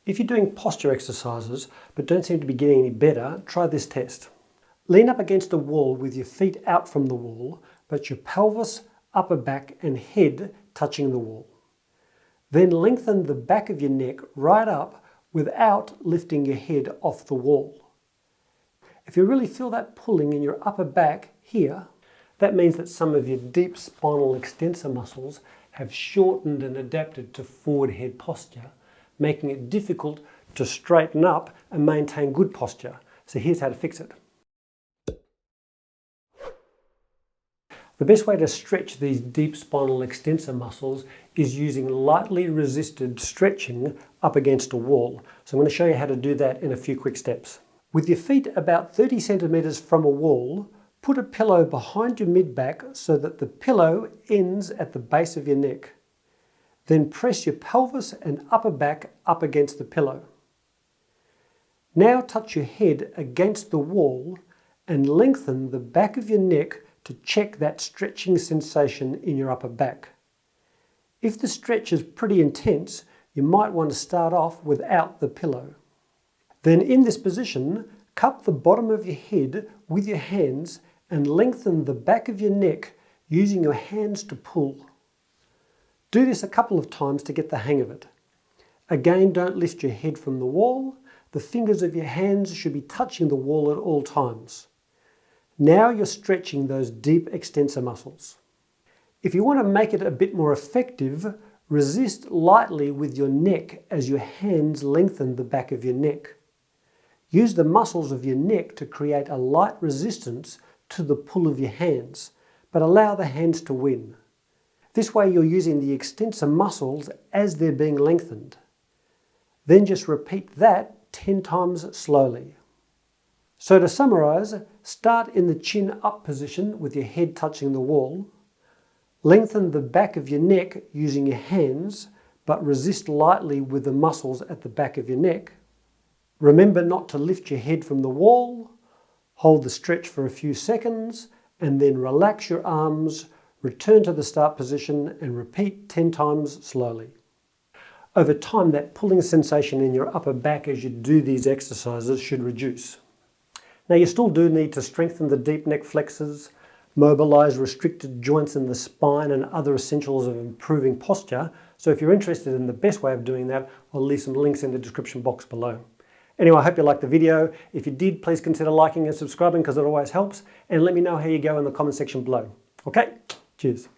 If you're doing posture exercises but don't seem to be getting any better, try this test. Lean up against a wall with your feet out from the wall, but your pelvis, upper back and head touching the wall. Then lengthen the back of your neck right up without lifting your head off the wall. If you really feel that pulling in your upper back here, that means that some of your deep spinal extensor muscles have shortened and adapted to forward head posture, making it difficult to straighten up and maintain good posture. So here's how to fix it. The best way to stretch these deep spinal extensor muscles is using lightly resisted stretching up against a wall. So I'm going to show you how to do that in a few quick steps. With your feet about 30 centimeters from a wall, put a pillow behind your mid-back so that the pillow ends at the base of your neck. Then press your pelvis and upper back up against the pillow. Now touch your head against the wall and lengthen the back of your neck to check that stretching sensation in your upper back. If the stretch is pretty intense, you might want to start off without the pillow. Then in this position, cup the bottom of your head with your hands and lengthen the back of your neck using your hands to pull. Do this a couple of times to get the hang of it. Again, don't lift your head from the wall. The fingers of your hands should be touching the wall at all times. Now you're stretching those deep extensor muscles. If you want to make it a bit more effective, resist lightly with your neck as your hands lengthen the back of your neck. Use the muscles of your neck to create a light resistance to the pull of your hands, but allow the hands to win. This way you're using the extensor muscles as they're being lengthened. Then just repeat that 10 times slowly. So to summarize, start in the chin up position with your head touching the wall. Lengthen the back of your neck using your hands, but resist lightly with the muscles at the back of your neck. Remember not to lift your head from the wall. Hold the stretch for a few seconds and then relax your arms, return to the start position and repeat 10 times slowly. Over time, that pulling sensation in your upper back as you do these exercises should reduce. Now you still do need to strengthen the deep neck flexors, mobilize restricted joints in the spine and other essentials of improving posture. So if you're interested in the best way of doing that, I'll leave some links in the description box below. Anyway, I hope you liked the video. If you did, please consider liking and subscribing because it always helps. And let me know how you go in the comment section below. Okay, cheers.